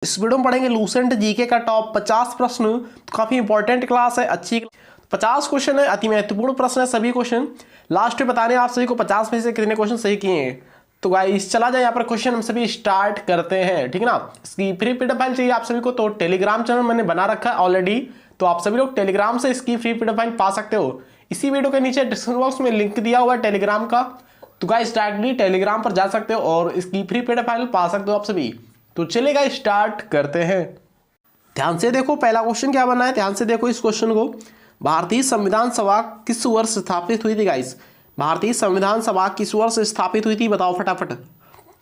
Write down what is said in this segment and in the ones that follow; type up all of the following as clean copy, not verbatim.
इस वीडियो में पढ़ेंगे लूसेंट जीके का टॉप 50 प्रश्न। तो काफी इंपॉर्टेंट क्लास है, अच्छी 50 क्वेश्चन है, अति महत्वपूर्ण प्रश्न है सभी क्वेश्चन। लास्ट में बताने आप सभी को 50 में से कितने क्वेश्चन सही किए हैं। तो गाइस चला जाए यहाँ पर क्वेश्चन हम सभी स्टार्ट करते हैं, ठीक है ना। इसकी फ्री पीडीएफ फाइल चाहिए आप सभी को तो टेलीग्राम चैनल मैंने बना रखा है ऑलरेडी, तो आप सभी लोग टेलीग्राम से इसकी फ्री पीडीएफ फाइल पा सकते हो। इसी वीडियो के नीचे डिस्क्रिप्शन बॉक्स में लिंक दिया हुआ है टेलीग्राम का, तो गाइस डायरेक्टली टेलीग्राम पर जा सकते हो और इसकी फ्री पीडीएफ फाइल पा सकते हो आप सभी। तो चलेगा स्टार्ट करते हैं। ध्यान से देखो पहला क्वेश्चन क्या बना है, ध्यान से देखो इस क्वेश्चन को। भारतीय संविधान सभा किस वर्ष स्थापित हुई थी गाइस? भारतीय संविधान सभा किस वर्ष स्थापित हुई थी बताओ फटाफट।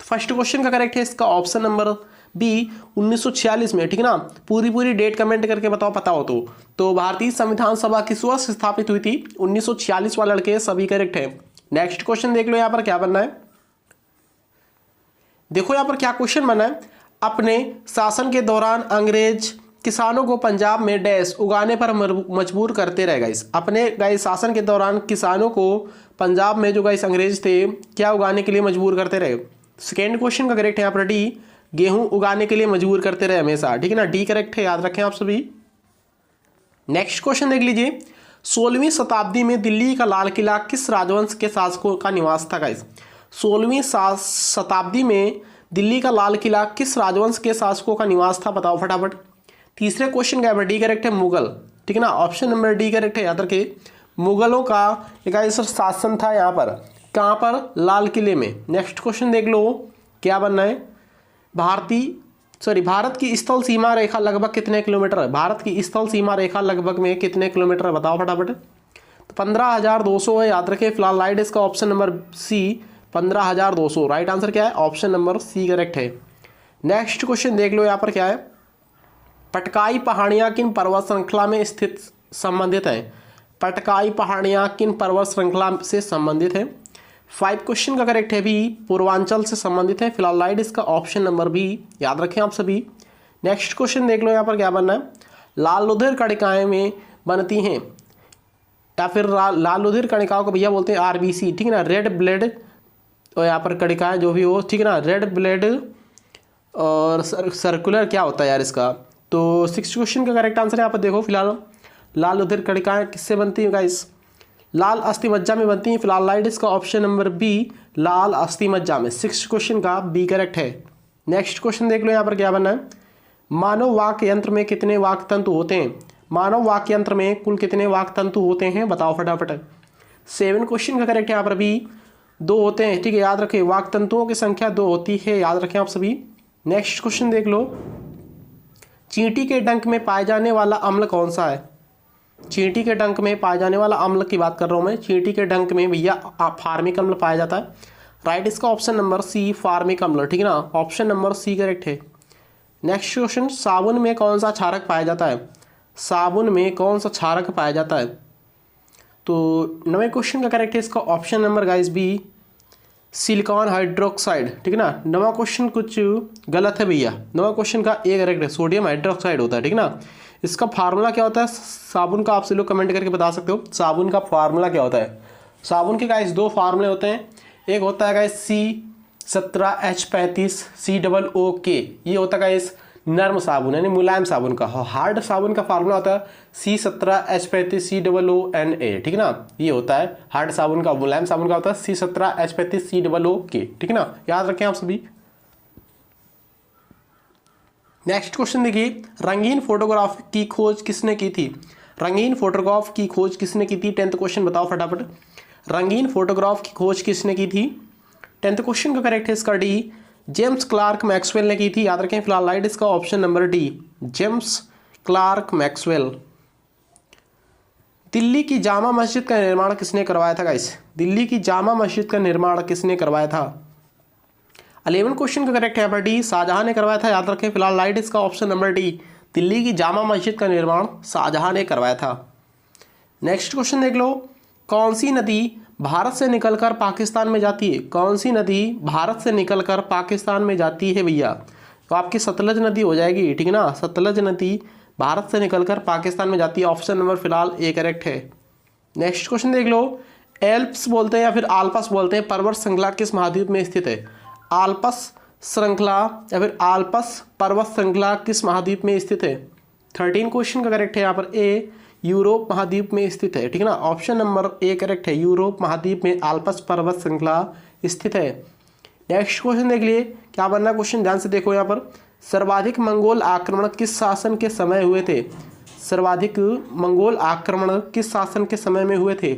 फर्स्ट क्वेश्चन का करेक्ट है इसका ऑप्शन नंबर बी 1946 में, ठीक है ना। पूरी डेट कमेंट करके बताओ पता हो तो भारतीय संविधान सभा किस वर्ष स्थापित हुई थी? 1946 वाला लड़के सभी करेक्ट है। नेक्स्ट क्वेश्चन देख लो यहाँ पर क्या बनना है। देखो यहाँ पर क्या क्वेश्चन बना है। अपने शासन के दौरान अंग्रेज किसानों को पंजाब में डैश उगाने पर मजबूर करते रहे गाइस। अपने गाइस शासन के दौरान किसानों को पंजाब में जो गाइस अंग्रेज थे क्या उगाने के लिए मजबूर करते रहे? सेकेंड क्वेश्चन का करेक्ट है यहाँ पर डी, गेहूं उगाने के लिए मजबूर करते रहे हमेशा, ठीक है ना। डी करेक्ट है, याद रखें आप सभी। नेक्स्ट क्वेश्चन देख लीजिए। 16वीं शताब्दी में दिल्ली का लाल किला किस राजवंश के शासकों का निवास था गाइस? 16वीं शताब्दी में दिल्ली का लाल किला किस राजवंश के शासकों का निवास था बताओ फटाफट। तीसरे क्वेश्चन का डी करेक्ट है मुगल, ठीक है ना। ऑप्शन नंबर डी करेक्ट है, याद रखिए। मुगलों का एक ऐसा शासन था यहाँ पर, कहाँ पर? लाल किले में। नेक्स्ट क्वेश्चन देख लो क्या बनना है। भारत की स्थल सीमा रेखा लगभग कितने किलोमीटर है? भारत की स्थल सीमा रेखा लगभग में कितने किलोमीटर है बताओ फटाफट। तो 15,200 है, याद रखिए। फिलहाल राइट इसका option number C 15,200। Right answer क्या है? ऑप्शन नंबर सी करेक्ट है। नेक्स्ट क्वेश्चन देख लो यहाँ पर क्या है। पटकाई पहाड़ियाँ किन पर्वत श्रृंखला में स्थित संबंधित है? पटकाई पहाड़ियाँ किन पर्वत श्रृंखला से संबंधित है? 5 क्वेश्चन का करेक्ट है भी, पूर्वांचल से संबंधित है। फिलहाल राइट इसका ऑप्शन नंबर बी, याद रखें आप सभी। नेक्स्ट क्वेश्चन देख लो यहाँ पर क्या बनना है। लाल लुधिर कणिकाएं में बनती हैं या फिर लाल लुधिर कणिकाओं को भैया बोलते हैं आरबीसी, ठीक है ना। रेड ब्लड और यहाँ पर कणिकाएं जो भी हो, ठीक है ना। रेड ब्लड और सर्कुलर क्या होता है यार इसका। तो 6 क्वेश्चन का करेक्ट आंसर यहाँ पर देखो। फिलहाल लाल लुधिर कणिकाएं किससे बनती हैं गाइस? लाल अस्थि मज्जा में बनती हैं। फिलहाल राइट इसका ऑप्शन नंबर बी, लाल अस्थि मज्जा में। 6 क्वेश्चन का बी करेक्ट है। नेक्स्ट क्वेश्चन देख लो यहाँ पर क्या बनना है। मानव वाक यंत्र में कितने वाक तंतु होते हैं? मानव वाक यंत्र में कुल कितने वाक तंतु होते हैं बताओ फटाफट। 7 क्वेश्चन का करेक्ट यहाँ पर भी 2 होते हैं, ठीक है, याद रखें। वाक तंतुओं की संख्या 2 होती है, याद रखें आप सभी। नेक्स्ट क्वेश्चन देख लो। चींटी के डंक में पाए जाने वाला अम्ल कौन सा है? चींटी के डंक में पाए जाने वाला अम्ल की बात कर रहा हूं मैं। चींटी के डंक में भैया फार्मिक अम्ल पाया जाता है। राइट इसका ऑप्शन नंबर सी, फार्मिक अम्ल, ठीक है ना। ऑप्शन नंबर सी करेक्ट है। Next question. साबुन में कौन सा क्षारक पाया जाता है? साबुन में कौन सा क्षारक पाया जाता है? तो 9वें क्वेश्चन का करेक्ट है इसका option number guys B, silicon hydroxide, ठीक है ना। 9वां क्वेश्चन कुछ गलत है भैया। 9वां क्वेश्चन का ए करेक्ट है, सोडियम हाइड्रोक्साइड होता है, ठीक है ना। इसका फार्मूला क्या होता है साबुन का? आप सभी लोग कमेंट करके बता सकते हो साबुन का फार्मूला क्या होता है। साबुन के गाइस 2 फार्मूले होते हैं। एक होता है गाइस C17H35 COOK, ये होता है गाइस नर्म साबुन यानी मुलायम साबुन का। हार्ड साबुन का फार्मूला होता है C17H35 COONA, ठीक है ना। ये होता है हार्ड साबुन का। मुलायम साबुन का होता है C17H35 COOK, ठीक है ना, याद रखें आप सभी। नेक्स्ट क्वेश्चन देखिए। रंगीन फोटोग्राफ की खोज किसने की थी? रंगीन फोटोग्राफ की खोज किसने की थी? 10th क्वेश्चन बताओ फटाफट। रंगीन फोटोग्राफ की खोज किसने की थी? 10th क्वेश्चन का करेक्ट है इसका डी, जेम्स क्लार्क मैक्सवेल ने की थी, याद रखें। फिलहाल राइट इसका option number D, James Clerk Maxwell. Delhi की जामा मस्जिद का निर्माण किसने करवाया था गाइस? दिल्ली की जामा मस्जिद का निर्माण किसने करवाया था? 11 क्वेश्चन का करेक्ट है यहाँ पर डी, शाहजहां ने करवाया था, याद रखें। फिलहाल राइट इसका ऑप्शन नंबर डी, दिल्ली की जामा मस्जिद का निर्माण शाहजहां ने करवाया था। नेक्स्ट क्वेश्चन देख लो। कौन सी नदी भारत से निकलकर पाकिस्तान में जाती है? कौन सी नदी भारत से निकलकर पाकिस्तान में जाती है भैया? तो आपकी सतलज नदी हो जाएगी, ठीक है ना। सतलज नदी भारत से निकलकर पाकिस्तान में जाती है। ऑप्शन नंबर फिलहाल ए करेक्ट है। नेक्स्ट क्वेश्चन देख लो। एल्प्स बोलते हैं या फिर आल्पस बोलते हैं पर्वत श्रृंखला किस महाद्वीप में स्थित है? आल्पस श्रृंखला या फिर आल्पस पर्वत श्रृंखला किस महाद्वीप में स्थित है? 13 क्वेश्चन का करेक्ट है यहाँ पर ए, यूरोप महाद्वीप में स्थित है। ठीक है ना, ऑप्शन नंबर ए करेक्ट है, यूरोप महाद्वीप में आल्पस पर्वत श्रृंखला स्थित है। नेक्स्ट क्वेश्चन देख लिए, क्या बनना क्वेश्चन, ध्यान से देखो यहाँ पर। सर्वाधिक मंगोल आक्रमण किस शासन के समय हुए थे? सर्वाधिक मंगोल आक्रमण किस शासन के समय में हुए थे?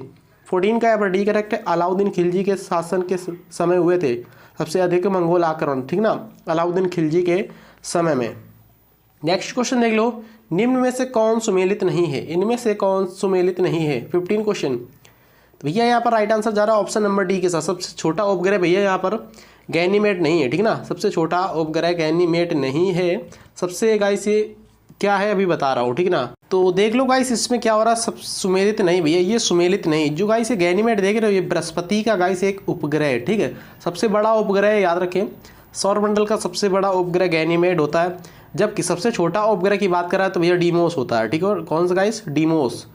14 का यहाँ पर डी करेक्ट है, अलाउद्दीन खिलजी के शासन के समय हुए थे सबसे अधिक मंगोल आक्रमण। ठीक ना, अलाउद्दीन खिलजी के समय में। नेक्स्ट क्वेश्चन देख लो, निम्न में से कौन सुमेलित नहीं है? इनमें से कौन सुमेलित नहीं है? 15 क्वेश्चन। तो भैया यहाँ पर राइट आंसर जा रहा है ऑप्शन नंबर डी के साथ। सबसे छोटा उपग्रह भैया यहाँ पर गैनीमेड नहीं है। ठीक ना, सबसे छोटा उपग्रह गैनीमेड नहीं है। सबसे गाइस ये क्या है अभी बता रहा हूँ। ठीक ना, तो देख लो गाइस इसमें क्या हो रहा है, सब सुमेलित नहीं भैया, ये सुमेलित नहीं। जो गाइस ये गैनीमेड देख रहे हो, ये बृहस्पति का गाइस एक उपग्रह है। ठीक है, सबसे बड़ा उपग्रह याद रखें, सौरमंडल का सबसे बड़ा उपग्रह गैनीमेड होता है, जबकि सबसे छोटा उपग्रह की बात करा तो भैया डीमोस होता है। ठीक है, कौन सा गाइस? डीमोस।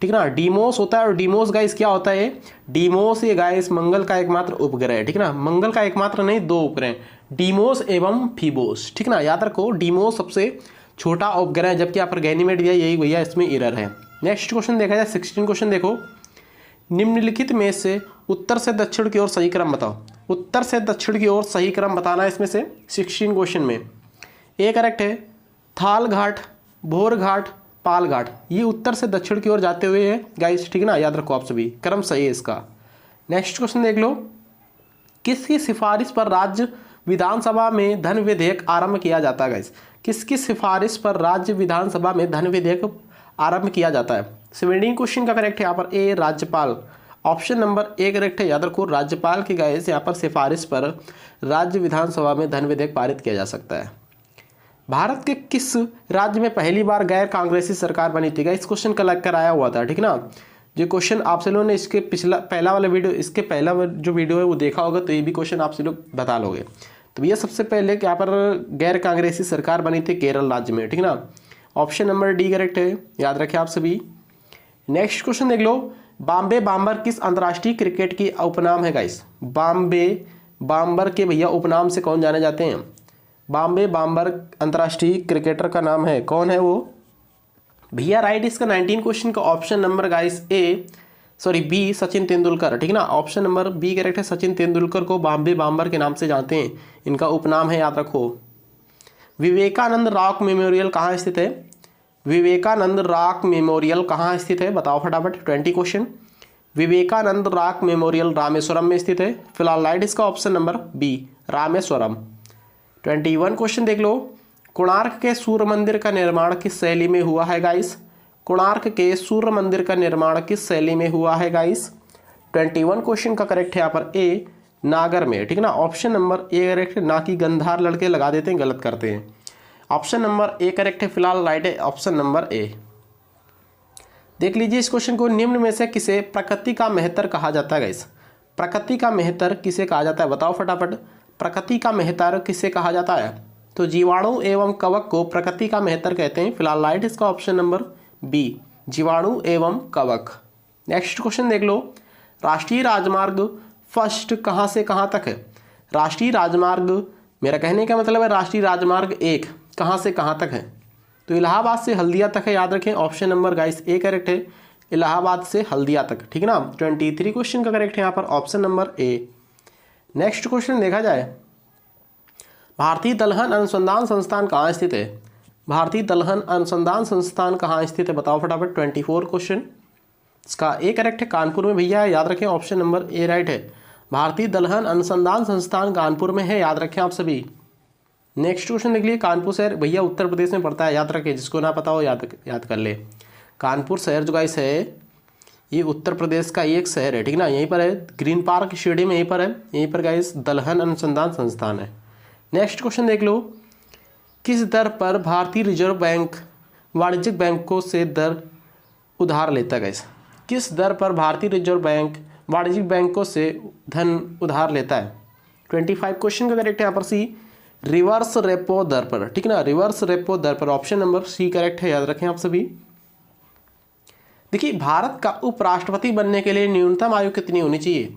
ठीक ना, डीमोस होता है। और डीमोस गाइस क्या होता है? डीमोस ये गाइस मंगल का एकमात्र उपग्रह है। ठीक ना, मंगल का एकमात्र नहीं, दो उपग्रह, डीमोस एवं फीबोस। ठीक ना, याद रखो डीमोस सबसे छोटा उपग्रह है, जबकि यहाँ पर गैनीमेड दिया, यही भैया इसमें एरर है। नेक्स्ट क्वेश्चन देखा जाए, 16 क्वेश्चन देखो, निम्नलिखित में से उत्तर से दक्षिण की ओर सही क्रम बताओ। उत्तर से दक्षिण की ओर सही क्रम बताना है इसमें से 16 क्वेश्चन में। ए करेक्ट है, थाल घाट, भोर घाट, पाल घाट, ये उत्तर से दक्षिण की ओर जाते हुए है गाइस। ठीक ना, याद रखो आप सभी, क्रम सही है इसका। नेक्स्ट क्वेश्चन देख लो, किसकी सिफारिश पर राज्य विधानसभा में धन विधेयक आरंभ किया जाता है गाइस? किसकी सिफारिश पर राज्य विधानसभा में धन विधेयक आरंभ किया जाता है? 17 क्वेश्चन का करेक्ट है यहाँ पर ए, राज्यपाल। ऑप्शन नंबर ए करेक्ट है, याद रखो राज्यपाल की गाइस यहाँ पर सिफारिश पर राज्य विधानसभा में धन विधेयक पारित किया जा सकता है। भारत के किस राज्य में पहली बार गैर कांग्रेसी सरकार बनी थी? इस क्वेश्चन का लग कर आया हुआ था। ठीक ना, जो क्वेश्चन आपसे लोगों ने इसके पहला वाला वीडियो, इसके पहला जो वीडियो है वो देखा होगा, तो ये भी क्वेश्चन आपसे लोग बता लोगे। तो भैया सबसे पहले यहाँ पर गैर कांग्रेसी सरकार बनी थी केरल राज्य में। ठीक ना, ऑप्शन नंबर डी करेक्ट है, याद रखें आप सभी। नेक्स्ट क्वेश्चन देख लो, बॉम्बे बॉम्बर किस अंतर्राष्ट्रीय क्रिकेट की उपनाम है गाइस? बॉम्बे बॉम्बर के भैया उपनाम से कौन जाने जाते हैं? बॉम्बे बॉम्बर अंतर्राष्ट्रीय क्रिकेटर का नाम है, कौन है वो भैया? राइट इसका 19 क्वेश्चन का option number guys B, Sachin Tendulkar. ठीक ना, ऑप्शन नंबर बी करेक्ट है, सचिन तेंदुलकर को बॉम्बे बॉम्बर के नाम से जानते हैं, इनका उपनाम है, याद रखो। विवेकानंद रॉक मेमोरियल कहाँ स्थित है? विवेकानंद रॉक मेमोरियल कहाँ स्थित है बताओ फटाफट। 20 question. Vivekananda rock memorial Rameswaram में स्थित है। फिलहाल राइट इसका option number B, Rameswaram. 21 question देख लो, कोणार्क के सूर्य मंदिर का निर्माण किस शैली में हुआ है गाइस? कोणार्क के सूर्य मंदिर का निर्माण किस शैली में हुआ है गाइस? 21 क्वेश्चन का करेक्ट है यहाँ पर ए, नागर में। ठीक है ना, ऑप्शन नंबर ए करेक्ट है, ना कि गंधार लड़के लगा देते हैं, गलत करते हैं। ऑप्शन नंबर ए करेक्ट है, फिलहाल राइट है ऑप्शन नंबर ए। देख लीजिए इस क्वेश्चन को, निम्न में से किसे प्रकृति का मेहतर कहा जाता है गाइस? प्रकृति का मेहतर किसे कहा जाता है बताओ फटाफट। प्रकृति का मेहतर किसे कहा जाता है? तो जीवाणु एवं कवक को प्रकृति का मेहतर कहते हैं। फिलहाल राइट इसका ऑप्शन नंबर बी, जीवाणु एवं कवक। नेक्स्ट क्वेश्चन देख लो, राष्ट्रीय राजमार्ग फर्स्ट कहाँ से कहाँ तक है? राष्ट्रीय राजमार्ग, मेरा कहने का मतलब है राष्ट्रीय राजमार्ग 1 कहाँ से कहाँ तक है? तो इलाहाबाद से हल्दिया तक है, याद रखें। Option number guys A correct है, इलाहाबाद से हल्दिया तक। ठीक है ना, 23 क्वेश्चन का करेक्ट है यहाँ पर option number A. Next question देखा जाए, भारतीय दलहन अनुसंधान संस्थान कहाँ स्थित है? भारतीय दलहन अनुसंधान संस्थान कहाँ स्थित है बताओ फटाफट। 24 क्वेश्चन, इसका ए करेक्ट है, कानपुर में भैया, याद रखें ऑप्शन नंबर ए राइट है। भारतीय दलहन अनुसंधान संस्थान कानपुर में है, याद रखें आप सभी। नेक्स्ट क्वेश्चन देख लिए, कानपुर शहर भैया उत्तर प्रदेश में पड़ता है, याद रखें, जिसको ना पता हो याद कर ले। कानपुर शहर जो गाइस है ये उत्तर प्रदेश का एक शहर है। ठीक ना, यहीं पर है, ग्रीन पार्क स्टेडियम यहीं पर है, यहीं पर गाइस दलहन अनुसंधान संस्थान है। नेक्स्ट क्वेश्चन देख लो, किस दर पर भारतीय रिजर्व बैंक वाणिज्यिक बैंकों से दर उधार लेता है गाइस? किस दर पर भारतीय रिजर्व बैंक वाणिज्यिक बैंकों से धन उधार लेता है? 25 क्वेश्चन का करेक्ट है यहाँ पर सी, रिवर्स रेपो दर पर। ठीक ना, रिवर्स रेपो दर पर, ऑप्शन नंबर सी करेक्ट है, याद रखें आप सभी। देखिए भारत का उपराष्ट्रपति बनने के लिए न्यूनतम आयु कितनी होनी चाहिए?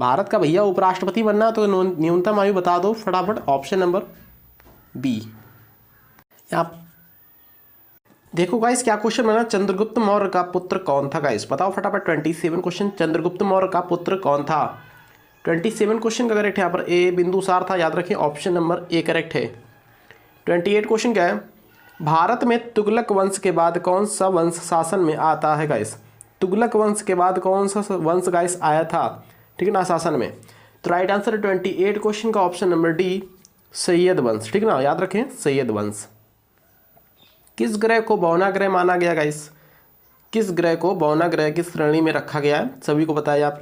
भारत का भैया उपराष्ट्रपति बनना है तो न्यूनतम आयु बता दो फटाफट, ऑप्शन नंबर बी। यहाँ देखो गाइस क्या क्वेश्चन बना, चंद्रगुप्त मौर्य का पुत्र कौन था गाइस, बताओ फटाफट। 27 क्वेश्चन, चंद्रगुप्त मौर्य का पुत्र कौन था। 27 क्वेश्चन का करेक्ट है यहाँ पर ए बिंदुसार था, याद रखें ऑप्शन नंबर ए करेक्ट है। 28 क्वेश्चन क्या है, भारत में तुगलक वंश के बाद कौन सा वंश शासन में आता है गाइस। तुगलक वंश के बाद कौन सा वंश गाइस आया था, ठीक है ना, शासन में। तो राइट आंसर 28 क्वेश्चन का ऑप्शन नंबर डी, सैयद वंश, ठीक है ना, याद रखें सैयद वंश। किस ग्रह को बौना ग्रह माना गया गाइस, किस ग्रह को बौना ग्रह की श्रेणी में रखा गया है, सभी को बताया आप,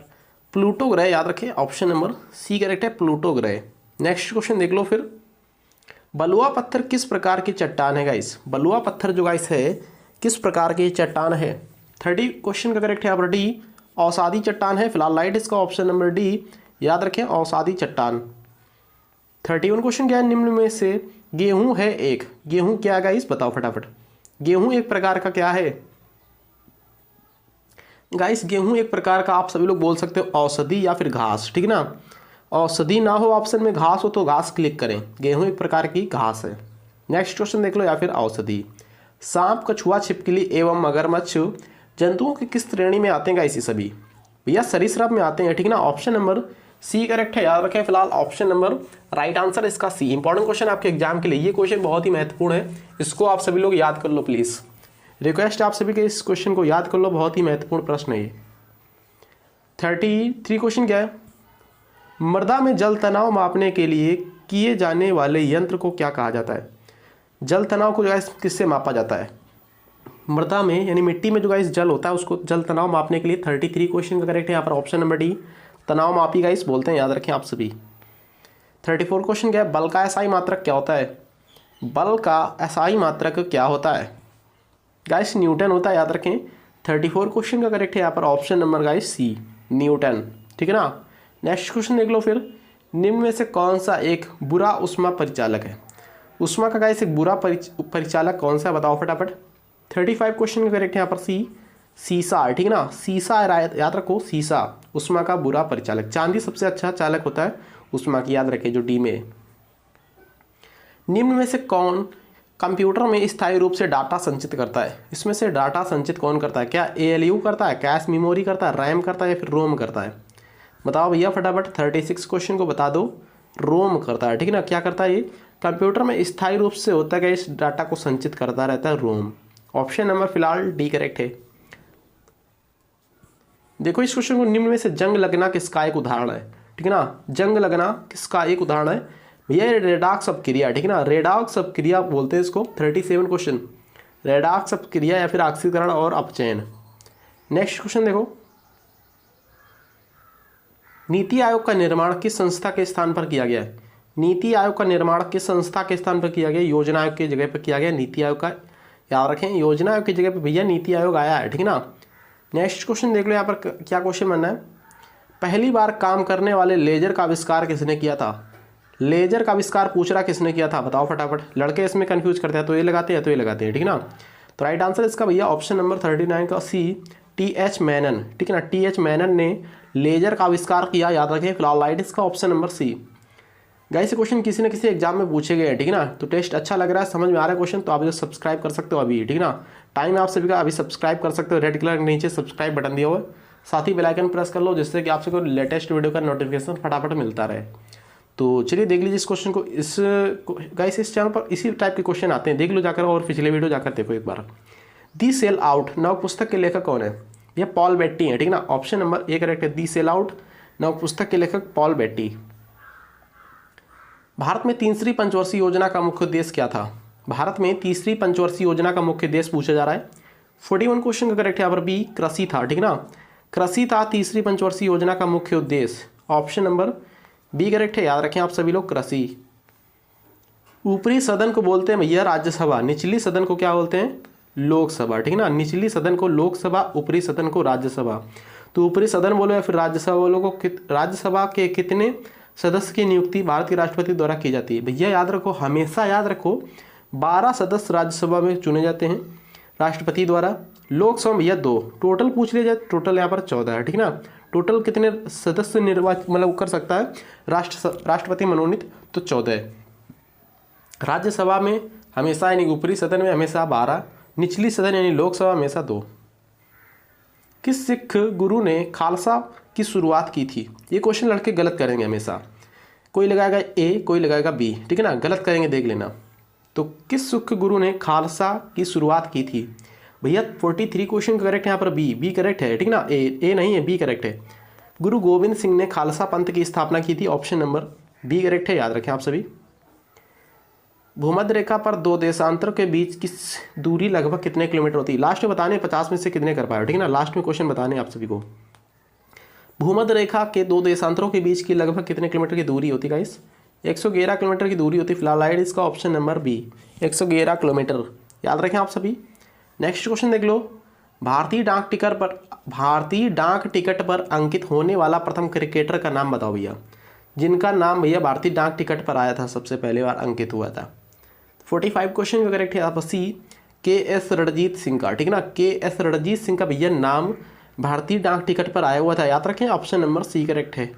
प्लूटो ग्रह, याद रखें ऑप्शन नंबर सी करेक्ट है, प्लूटो ग्रह। नेक्स्ट क्वेश्चन देख लो फिर, बलुआ पत्थर किस प्रकार की चट्टान है गाइस, बलुआ पत्थर जो गाइस है किस प्रकार की चट्टान है। 30 क्वेश्चन का करेक्ट है यहाँ पर डी, औसादी चट्टान है, फिलहाल लाइट इसका ऑप्शन नंबर डी, याद रखें औसादी चट्टान। 31 क्वेश्चन क्या है, निम्न में से गेहूं है एक, गेहूं क्या है गाइस बताओ फटाफट। गेहूं एक प्रकार का क्या है गाइस, गेहूं एक प्रकार का आप सभी लोग बोल सकते हो औषधि या फिर घास, ठीक ना। औषधि ना हो ऑप्शन में, घास हो तो घास क्लिक करें, गेहूं एक प्रकार की घास है। नेक्स्ट क्वेश्चन देख लो, या फिर औषधि। सांप, कछुआ, छिपकली एवं मगरमच्छ जंतुओं की किस श्रेणी में आते हैं गाइस, ये सभी भैया सरीसृप में आते हैं, ठीक ना, ऑप्शन नंबर सी करेक्ट है, याद रखें फिलहाल ऑप्शन नंबर राइट आंसर इसका सी। इंपॉर्टेंट क्वेश्चन आपके एग्जाम के लिए, ये क्वेश्चन बहुत ही महत्वपूर्ण है, इसको आप सभी लोग याद कर लो प्लीज, रिक्वेस्ट आप सभी के इस क्वेश्चन को याद कर लो, बहुत ही महत्वपूर्ण प्रश्न है ये। 33 क्वेश्चन क्या है, मृदा में जल तनाव मापने के लिए किए जाने वाले यंत्र को क्या कहा जाता है। जल तनाव को जो है किससे मापा जाता है, मृदा में यानी मिट्टी में जो गाइस जल होता है उसको जल तनाव मापने के लिए। 33 क्वेश्चन का करेक्ट है यहाँ पर ऑप्शन नंबर डी, तनाव मापी गाइस बोलते हैं, याद रखें आप सभी। 34 क्वेश्चन क्या है, बल का एसआई मात्रक क्या होता है, बल का एसआई मात्रक क्या होता है गाइस, न्यूटन होता है, याद रखें। 34 क्वेश्चन का करेक्ट है यहाँ पर ऑप्शन नंबर गाइस सी, न्यूटन, ठीक है ना। नेक्स्ट क्वेश्चन देख लो फिर, निम्न में से कौन सा एक बुरा उष्मा परिचालक है, उष्मा का गाइस एक बुरा परिचालक कौन सा है बताओ फटाफट। 35 क्वेश्चन का करेक्ट है यहाँ पर सी, सीसा, ठीक है ना, सीसा याद रखो, सीसा उष्मा का बुरा परिचालक। चांदी सबसे अच्छा चालक होता है उष्मा की, याद रखें जो डी में। निम्न में से कौन कंप्यूटर में स्थायी रूप से डाटा संचित करता है, इसमें से डाटा संचित कौन करता है, क्या ALU करता है, कैश मेमोरी करता है, रैम करता है या फिर रोम करता है, बताओ भैया फटाफट। 36 क्वेश्चन को बता दो, रोम करता है, ठीक है ना। क्या करता है ये, कंप्यूटर में स्थायी रूप से होता है, इस डाटा को संचित करता रहता है रोम, ऑप्शन नंबर फिलहाल डी करेक्ट है। देखो इस क्वेश्चन को, निम्न में से जंग लगना किसका एक उदाहरण है, ठीक है ना, जंग लगना किसका एक उदाहरण है भैया, रेडॉक्स अपक्रिया, ठीक है ना, रेडॉक्स अपक्रिया बोलते हैं इसको। 37 क्वेश्चन, रेडॉक्स अपक्रिया या फिर ऑक्सीकरण और अपचयन। नेक्स्ट क्वेश्चन देखो, नीति आयोग का निर्माण किस संस्था के स्थान पर किया गया है, नीति आयोग का निर्माण किस संस्था के स्थान पर किया गया, योजना आयोग की जगह पर किया गया, नीति आयोग का याद रखें, योजना आयोग की जगह पर भैया नीति आयोग आया है, ठीक है ना। नेक्स्ट क्वेश्चन देख लो यहाँ पर क्या क्वेश्चन बनना है, पहली बार काम करने वाले लेजर का आविष्कार किसने किया था, लेजर का आविष्कार पूछ रहा किसने किया था बताओ फटाफट। लड़के इसमें कंफ्यूज करते हैं, तो ये लगाते हैं तो ये लगाते हैं, ठीक है ना। तो राइट आंसर इसका भैया ऑप्शन नंबर 39 का सी, TH मैनन, ठीक है ना, TH मैनन ने लेजर का आविष्कार किया, याद रखें फिलहाल लाइट इसका option number C. Guys question किसी न किसी एग्जाम में पूछे गए हैं, ठीक है ना, तो टेस्ट अच्छा लग रहा है, समझ में आ रहा है क्वेश्चन, तो आप जो सब्सक्राइब कर सकते हो अभी, ठीक है ना, टाइम आप सभी का, अभी सब्सक्राइब कर सकते हो, रेड कलर के नीचे सब्सक्राइब बटन दिया हुआ है, साथ ही बेल आइकन प्रेस कर लो जिससे कि आपसे कोई लेटेस्ट वीडियो का नोटिफिकेशन फटाफट मिलता रहे। तो चलिए देख लीजिए इस क्वेश्चन को, इस गाइस इस चैनल पर इसी टाइप के क्वेश्चन आते हैं, देख लो जाकर, और पिछले वीडियो जाकर देखो एक बार। दी सेल आउट नव पुस्तक के लेखक कौन है, ये पॉल बेट्टी है, ठीक है ना, ऑप्शन नंबर ए करेक्ट है, दी सेल आउट नव पुस्तक के लेखक पॉल बेट्टी। भारत में तीसरी पंचवर्षीय योजना का मुख्य उद्देश्य क्या था, भारत में तीसरी पंचवर्षीय योजना का मुख्य उद्देश्य पूछा जा रहा है। 41 क्वेश्चन का करेक्ट है यहाँ पर बी, कृषि था, ठीक है ना, कृषि था तीसरी पंचवर्षीय योजना का मुख्य उद्देश्य, ऑप्शन नंबर बी करेक्ट है, याद रखें आप सभी लोग कृषि। ऊपरी सदन को बोलते हैं भैया राज्यसभा, निचली सदन को क्या बोलते हैं लोकसभा, ठीक है ना, निचली सदन को लोकसभा, ऊपरी सदन को राज्यसभा। तो ऊपरी सदन बोलो या फिर राज्यसभा बोलो को, राज्यसभा के कितने सदस्य की नियुक्ति भारत के राष्ट्रपति द्वारा की जाती है भैया, याद रखो, हमेशा याद रखो 12 सदस्य राज्यसभा में चुने जाते हैं राष्ट्रपति द्वारा, लोकसभा भैया 2, टोटल पूछ लिया जाए टोटल यहाँ पर 14 है, ठीक है ना, टोटल कितने सदस्य निर्वाचित मतलब कर सकता है राष्ट्रपति मनोनीत? तो 14। राज्यसभा में हमेशा यानी ऊपरी सदन में हमेशा 12, निचली सदन यानी लोकसभा हमेशा 2। किस सिख गुरु ने खालसा की शुरुआत की थी? ये क्वेश्चन लड़के गलत करेंगे हमेशा, कोई लगाएगा ए कोई लगाएगा बी, ठीक है ना, गलत करेंगे देख लेना। तो किस सिख गुरु ने खालसा की शुरुआत की थी? भैया 43 क्वेश्चन करेक्ट है यहाँ पर, बी करेक्ट है, ठीक ना, ए नहीं है, बी करेक्ट है। गुरु गोविंद सिंह ने खालसा पंथ की स्थापना की थी, ऑप्शन नंबर बी करेक्ट है, याद रखें आप सभी। भूमध्य रेखा पर दो देशांतरों के बीच की दूरी लगभग कितने किलोमीटर होती है? लास्ट में बताने 50 में से कितने कर पाए, ठीक है ना, लास्ट में क्वेश्चन बताने आप सभी को। भूमध्य रेखा के दो देशांतरों के बीच की लगभग कितने किलोमीटर की दूरी होती है गाइस? 111 किलोमीटर की दूरी होती है फिलहाल, इसका ऑप्शन नंबर बी 111 किलोमीटर, याद रखें आप सभी। नेक्स्ट क्वेश्चन देख लो। भारतीय डाक टिकट पर अंकित होने वाला प्रथम क्रिकेटर का नाम बताओ भैया, जिनका नाम भैया भारतीय डाक टिकट पर आया था, सबसे पहले बार अंकित हुआ था। 45 क्वेश्चन का करेक्ट है आप सी के.एस. रणजीत सिंह का, ठीक है ना, के.एस. रणजीत सिंह का भैया नाम भारतीय डाक टिकट पर आया हुआ था, याद रखें, ऑप्शन नंबर सी करेक्ट है।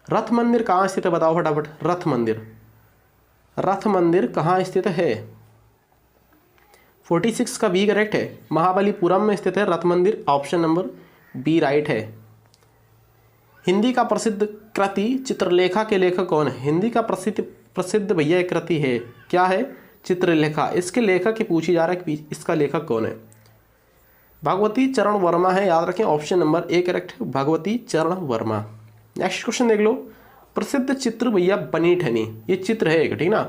रथ मंदिर कहाँ स्थित है बताओ फटाफट? रथ मंदिर कहाँ स्थित है? 46 का बी करेक्ट है, महाबलीपुरम में स्थित है रथ मंदिर, ऑप्शन नंबर बी राइट है। हिंदी का प्रसिद्ध कृति चित्रलेखा के लेखक कौन है? हिंदी का प्रसिद्ध भैया एक कृति है, क्या है? चित्रलेखा। इसके लेखक की पूछी जा रहा है कि इसका लेखक कौन है? भगवती चरण वर्मा है, याद रखें, ऑप्शन नंबर ए करेक्ट है, भगवती चरण वर्मा। नेक्स्ट क्वेश्चन देख लो। प्रसिद्ध चित्र भैया बनी ठनी, ये चित्र है एक, ठीक ना,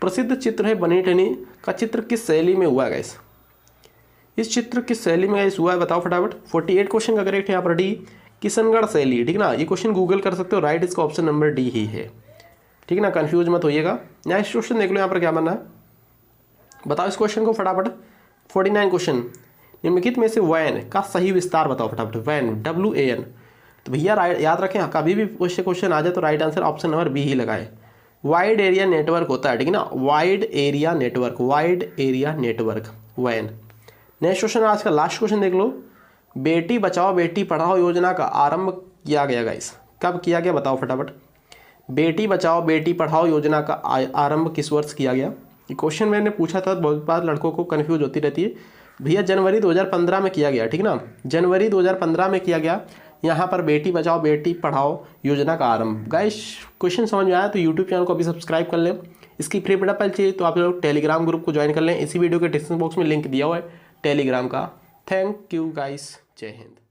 प्रसिद्ध चित्र है बनी ठनी का चित्र किस शैली में हुआ है गाइस? इस चित्र किस शैली में गाइस हुआ है बताओ फटाफट? 48 क्वेश्चन का करेक्ट है यहाँ पर डी किशनगढ़ शैली, ठीक ना, ये क्वेश्चन गूगल कर सकते हो, राइट इसका ऑप्शन नंबर डी ही है, ठीक ना, कंफ्यूज मत होइएगा। नेक्स्ट क्वेश्चन देख लो यहाँ पर क्या बनना है, बताओ इस क्वेश्चन को फटाफट। 49 क्वेश्चन, निम्नलिखित में से वैन का सही विस्तार बताओ फटाफट। वैन WAN, तो भैया याद रखें, कभी भी क्वेश्चन आ जाए तो right answer option number B ही लगाए। वाइड एरिया नेटवर्क होता है, ठीक है ना, वाइड एरिया नेटवर्क वैन। नेक्स्ट क्वेश्चन आज का लास्ट क्वेश्चन देख लो। बेटी बचाओ बेटी पढ़ाओ योजना का आरंभ किया गया गाइस, कब किया गया बताओ फटाफट? बेटी बचाओ बेटी पढ़ाओ योजना का आरंभ किस वर्ष किया गया? ये क्वेश्चन मैंने पूछा था, बहुत बार लड़कों को कन्फ्यूज होती रहती है। भैया जनवरी 2015 में किया गया, ठीक ना, जनवरी 2015 में किया गया यहाँ पर बेटी बचाओ बेटी पढ़ाओ योजना का आरंभ। गाइस क्वेश्चन समझ में आया तो यूट्यूब चैनल को अभी सब्सक्राइब कर लें। इसकी फ्री पीडीएफ फाइल चाहिए तो आप लोग टेलीग्राम ग्रुप को ज्वाइन कर लें, इसी वीडियो के डिस्क्रिप्शन बॉक्स में लिंक दिया हुआ है टेलीग्राम का। थैंक यू गाइस, जय हिंद।